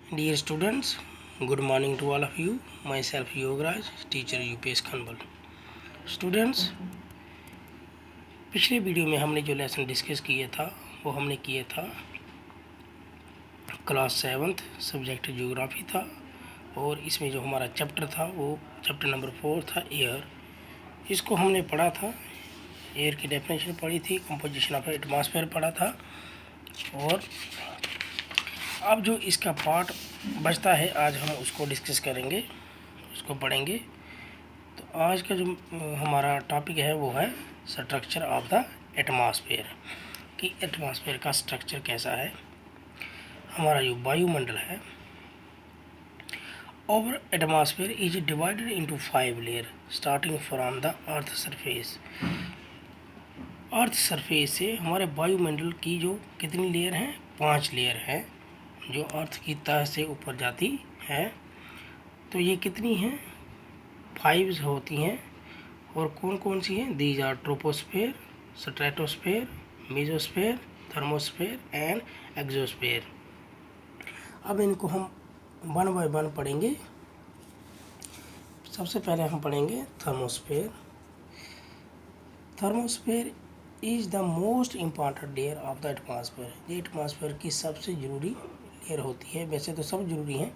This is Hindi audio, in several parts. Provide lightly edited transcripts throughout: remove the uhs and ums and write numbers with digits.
Dear students, good morning to all of you. Myself Yogaraj, teacher UPS खनबल. Students, पिछले वीडियो में हमने जो लेसन डिस्कस किया था वो हमने किया था क्लास 7th सब्जेक्ट ज्योग्राफी था और इसमें जो हमारा चैप्टर था वो चैप्टर नंबर 4 था एयर. इसको हमने पढ़ा था, एयर की डेफिनेशन पढ़ी थी, कंपोजिशन ऑफ एटमॉस्फेयर पढ़ा था और अब जो इसका पार्ट बचता है आज हम उसको डिस्कस करेंगे, उसको पढ़ेंगे. तो आज का जो हमारा टॉपिक है वो है स्ट्रक्चर ऑफ द एटमॉस्फेयर, कि एटमॉस्फेयर का स्ट्रक्चर कैसा है. हमारा जो वायुमंडल है, over atmosphere is divided into 5 layer starting from the earth surface. Earth surface से हमारे वायुमंडल की जो कितनी लेयर हैं, 5 लेयर हैं जो अर्थ की तह से ऊपर जाती है. तो ये कितनी हैं, 5 होती हैं. और कौन कौन सी हैं? These are troposphere, stratosphere, mesosphere, thermosphere and exosphere. अब इनको हम वन बाय वन पढ़ेंगे. सबसे पहले हम पढ़ेंगे thermosphere. Thermosphere is the most important layer of the atmosphere. ये एटमॉस्फेयर की सबसे ज़रूरी लेयर होती है. वैसे तो सब ज़रूरी हैं.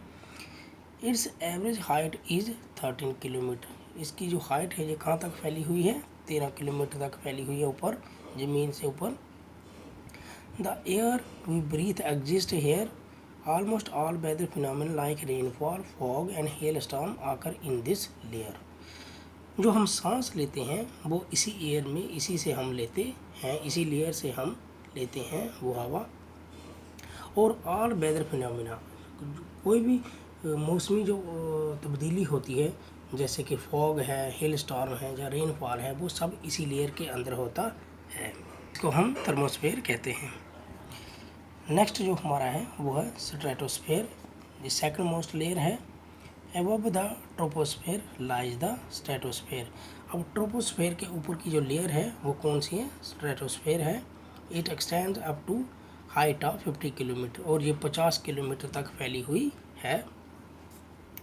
It's average height is 13 kilometre. इसकी जो हाइट है ये कहाँ तक फैली हुई है? 13 किलोमीटर तक फैली हुई है ऊपर, ज़मीन से ऊपर. The air we breathe exist here. Almost all weather phenomena like rainfall, fog and hail storm occur in this layer. जो हम सांस लेते हैं वो इसी एयर में, इसी से हम लेते हैं, इसी लेयर से हम लेते हैं वो हवा. और ऑल वेदर फिनोमेना, कोई भी मौसमी जो तब्दीली होती है जैसे कि फॉग है, हेल स्टॉर्म है या रेनफॉल है, वो सब इसी लेयर के अंदर होता है. इसको हम थर्मोस्फेयर कहते हैं. नेक्स्ट जो हमारा है वो है स्ट्रेटोस्फेयर. ये सेकंड मोस्ट लेयर है. Above the troposphere lies the stratosphere. अब ट्रोपोस्फेयर के ऊपर की जो लेयर है वो कौन सी है? स्ट्रेटोस्फेयर है. It extends up to height of 50 kilometre. और ये 50 किलोमीटर तक फैली हुई है.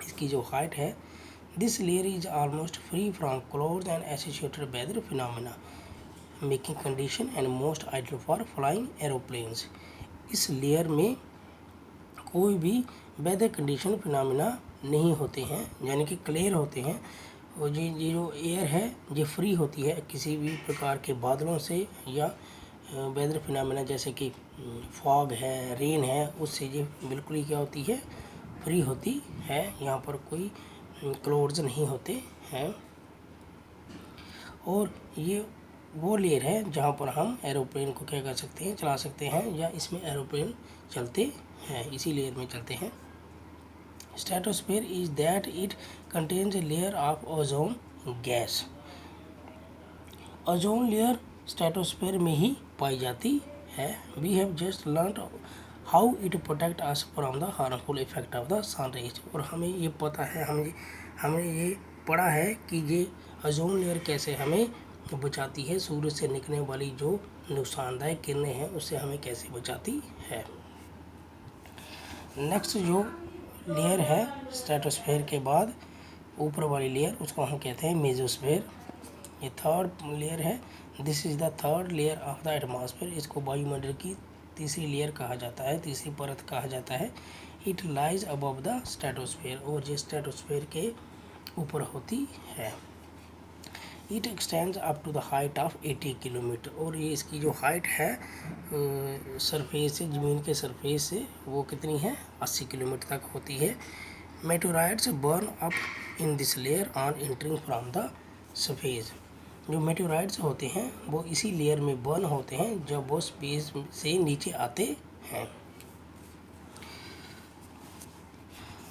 इसकी जो हाइट है, this layer is almost free from clouds and associated weather phenomena making condition and most ideal for flying aeroplanes. इस लेयर में कोई भी वेदर कंडीशन फिनोमेना नहीं होते हैं, यानी कि क्लियर होते हैं. और ये जो एयर है ये फ्री होती है किसी भी प्रकार के बादलों से या वेदर फिनोमेना जैसे कि फॉग है, रेन है, उससे ये बिल्कुल ही क्या होती है? फ्री होती है. यहाँ पर कोई क्लाउड्स नहीं होते हैं. और ये वो लेयर है जहाँ पर हम एरोप्लेन को क्या कर सकते हैं? चला सकते हैं, या इसमें एरोप्लेन चलते हैं, इसी लेयर में चलते हैं. Stratosphere is that it contains a layer of ozone gas. Ozone layer stratosphere में ही पाई जाती है. We have just learn how it protect us from the harmful effect of the sun rays. और हमें ये पता है, हमें ये पढ़ा है कि ये ओजोन लेयर कैसे हमें बचाती है, सूरज से निकलने वाली जो नुकसानदायक किरणें हैं उससे हमें कैसे बचाती है. नेक्स्ट जो लेयर है स्ट्रेटोस्फेयर के बाद ऊपर वाली लेयर, उसको हम कहते हैं मेसोस्फेयर. ये थर्ड लेयर है. This is the third layer of the atmosphere. इसको वायुमंडल की तीसरी लेयर कहा जाता है, तीसरी परत कहा जाता है. It lies above the stratosphere. और ये स्ट्रेटोस्फेयर के ऊपर होती है. It extends up to the height of 80 kilometre. और ये इसकी जो हाइट है सरफेस से, ज़मीन के सरफेस से, वो कितनी है? 80 किलोमीटर तक होती है. Meteorites burn up in this layer on entering from the surface. जो मेटेओराइट्स होते हैं वो इसी लेयर में बर्न होते हैं जब वो स्पेस से नीचे आते हैं.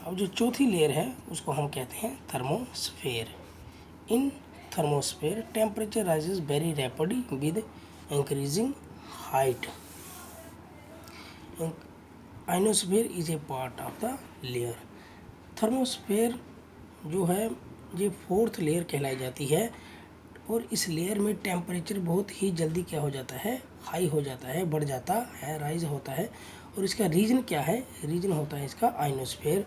अब जो चौथी लेयर है उसको हम कहते हैं thermosphere. In thermosphere temperature rises very rapidly with increasing height. Ionosphere is a part of the layer. Thermosphere जो है ये फोर्थ लेयर कहलाई जाती है. और इस लेयर में टेम्परेचर बहुत ही जल्दी क्या हो जाता है? हाई हो जाता है, बढ़ जाता है, राइज होता है. और इसका रीजन क्या है, रीजन होता है इसका आइनोस्फेयर।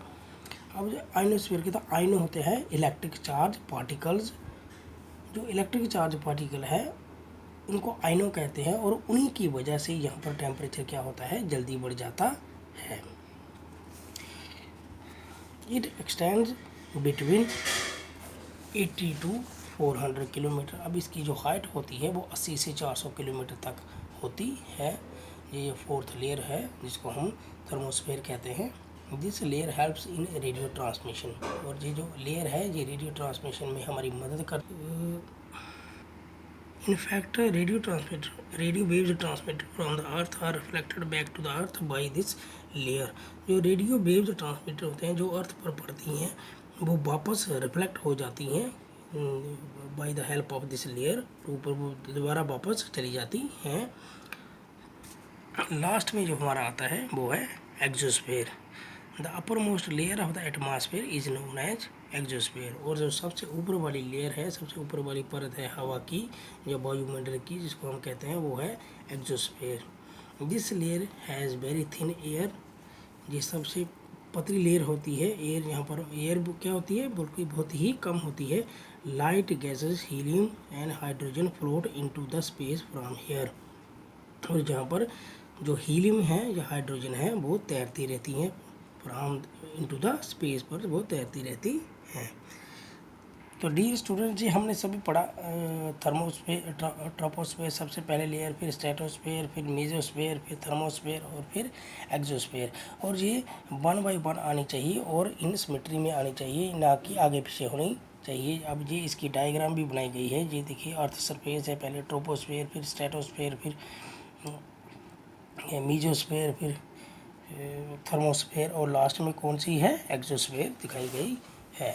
अब जो आइनोस्फेयर के तो आइनो होते हैं इलेक्ट्रिक चार्ज पार्टिकल्स, जो इलेक्ट्रिक चार्ज पार्टिकल है उनको आइनो कहते हैं, और उन्हीं की वजह से यहाँ पर टेम्परेचर क्या होता है, जल्दी बढ़ जाता है। It x tends between 80 to 400 kilometre. अब इसकी जो हाइट होती है वो 80 से 400 किलोमीटर तक होती है। ये फोर्थ लेयर है जिसको हम थर्मोस्फेयर कहते हैं। This layer helps in radio transmission, और ये जो लेयर है ये रेडियो ट्रांसमिशन में हमारी मदद कर। In fact, radio waves transmitted from the earth are reflected back to the earth by this layer। जो रेडियो वेव्स ट्रांसमिट होते हैं जो अर्थ पर पड़ती हैं वो वापस रिफ्लेक्ट हो जाती हैं by the help of this layer, ऊपर वो दोबारा वापस चली जाती हैं। लास्ट में जो हमारा आता है वो है exosphere. The upper most layer of the atmosphere is known as exosphere. और जो सबसे ऊपर वाली लेयर है, सबसे ऊपर वाली परत है हवा की या वायुमंडल की, जिसको हम कहते हैं वो है exosphere. This layer has very thin air. ये सबसे पतली लेयर होती है। एयर यहाँ पर एयर क्या होती है, बल्कि बहुत ही कम होती है। Light gases helium and hydrogen float into the space from here. और जहाँ पर जो हीलियम है या हाइड्रोजन है वो तैरती रहती हैं फ्रॉम इनटू द स्पेस, पर वो तैरती रहती हैं। तो डियर स्टूडेंट जी, हमने सभी पढ़ा थर्मोस्फेयर, ट्रोपोस्फेयर सबसे पहले लेयर, फिर स्ट्रेटोस्फेयर, फिर मेसोस्फेयर, फिर थर्मोस्फेयर और फिर एक्सोस्फेयर। और ये 1 by 1 आनी चाहिए और इन सिमेट्री में आनी चाहिए, ना कि आगे पीछे होनी चाहिए। अब ये इसकी डायग्राम भी बनाई गई है। ये देखिए अर्थ सरफेस है, पहले ट्रोपोस्फेयर, फिर स्ट्रेटोस्फेयर, फिर मेसोस्फेयर, फिर थर्मोस्फेयर और लास्ट में कौन सी है, एक्सोस्फेयर दिखाई गई है।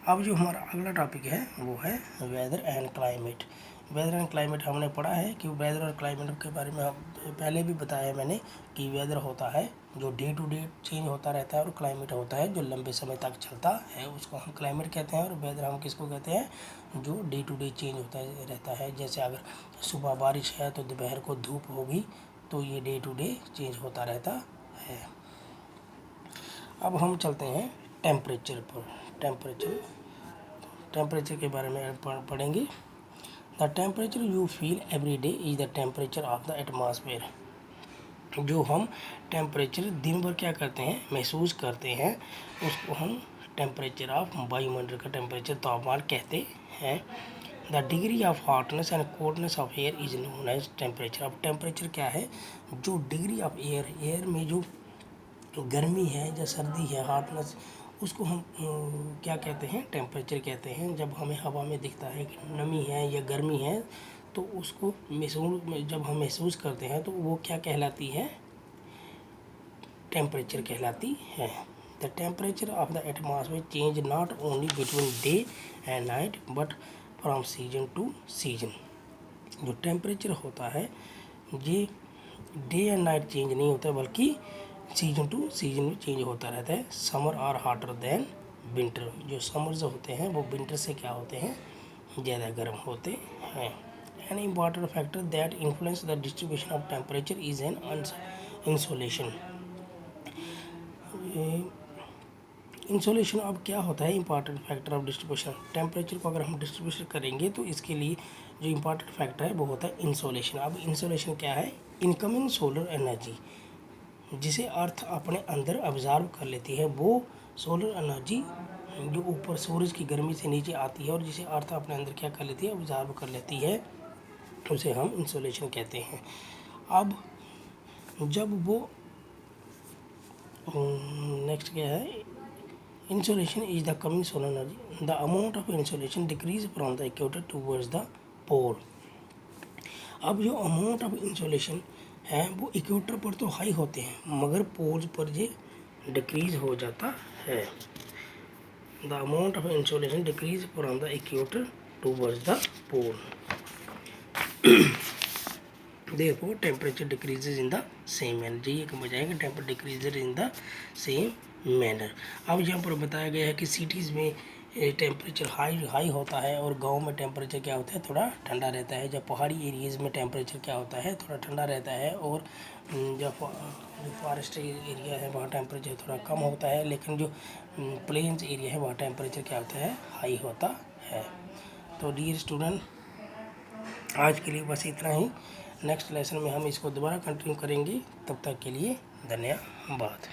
अब जो हमारा अगला टॉपिक है वो है weather and climate. Weather and climate हमने पढ़ा है कि वेदर और क्लाइमेट के बारे में पहले भी बताया मैंने कि वेदर होता है जो डे टू डे चेंज होता रहता है, और क्लाइमेट होता है जो लंबे समय तक चलता है, उसको हम क्लाइमेट कहते हैं। और वेदर हम किसको कहते हैं, जो डे टू डे चेंज होता रहता है। जैसे अगर सुबह बारिश है तो दोपहर को धूप होगी, तो ये डे टू डे चेंज होता रहता है। अब हम चलते हैं टेम्परेचर पर। टेम्परेचर के बारे में पढ़ेंगे। The temperature you feel every day is the temperature of the atmosphere. जो हम टेम्परेचर दिन भर क्या करते हैं, महसूस करते हैं, उसको हम टेम्परेचर ऑफ वायुमंडल का टेम्परेचर, तापमान कहते हैं। The degree of hotness and coldness of air is known as temperature. अब टेम्परेचर क्या है, जो डिग्री ऑफ एयर में जो गर्मी है या सर्दी है, हॉटनेस, उसको हम क्या कहते हैं, टेम्परेचर कहते हैं। जब हमें हवा में दिखता है कि नमी है या गर्मी है, तो उसको जब हम महसूस करते हैं तो वो क्या कहलाती है, टेम्परेचर कहलाती है। The temperature of the atmosphere change not only between day and night but from season to season. जो टेम्परेचर होता है ये डे एंड नाइट चेंज नहीं होता, बल्कि सीजन टू सीजन में चेंज होता रहता है। Summer are hotter than winter. जो समर्स होते हैं वो विंटर से क्या होते हैं, ज़्यादा गर्म होते हैं। An important factor that influence the distribution of temperature is an insolation. Insolation अब क्या होता है, important factor of distribution. Temperature को अगर हम डिस्ट्रीब्यूशन करेंगे तो इसके लिए जो इंपॉर्टेंट फैक्टर है वो होता है इंसोलेशन। अब इंसोलेशन क्या है, इनकमिंग सोलर एनर्जी जिसे अर्थ अपने अंदर ऑब्जर्व कर लेती है, वो सोलर एनर्जी जो ऊपर सूरज की गर्मी से नीचे आती है और जिसे अर्थ अपने अंदर क्या कर लेती है, ऑब्जर्व कर लेती है, उसे हम इंसोलेशन कहते हैं। अब जब वो नेक्स्ट क्या है, insolation is the coming solar energy. The amount of insolation decrease from the equator towards the pole. अब जो अमाउंट ऑफ इंसोलेशन है वो इक्वेटर पर तो हाई होते हैं, मगर पोल्स पर ये डिक्रीज हो जाता है। The amount of insolation decrease from the equator towards the pole, therefore temperature decreases in the same manner। जी एक बजाएंगे temperature decreases in the same manner. अब यहाँ पर बताया गया है कि सिटीज़ में ये टेम्परेचर हाई होता है, और गांव में टेम्परेचर क्या होता है, थोड़ा ठंडा रहता है। जब पहाड़ी एरियाज़ में टेम्परेचर क्या होता है, थोड़ा ठंडा रहता है। और जब जो फॉरेस्ट एरिया है वहाँ टेम्परेचर थोड़ा कम होता है, लेकिन जो प्लेन्स एरिया है वहाँ टेम्परेचर क्या होता है, हाई होता है। तो डियर स्टूडेंट, आज के लिए बस इतना ही। नेक्स्ट लेसन में हम इसको दोबारा कंटिन्यू करेंगे। तब तक के लिए धन्यवाद।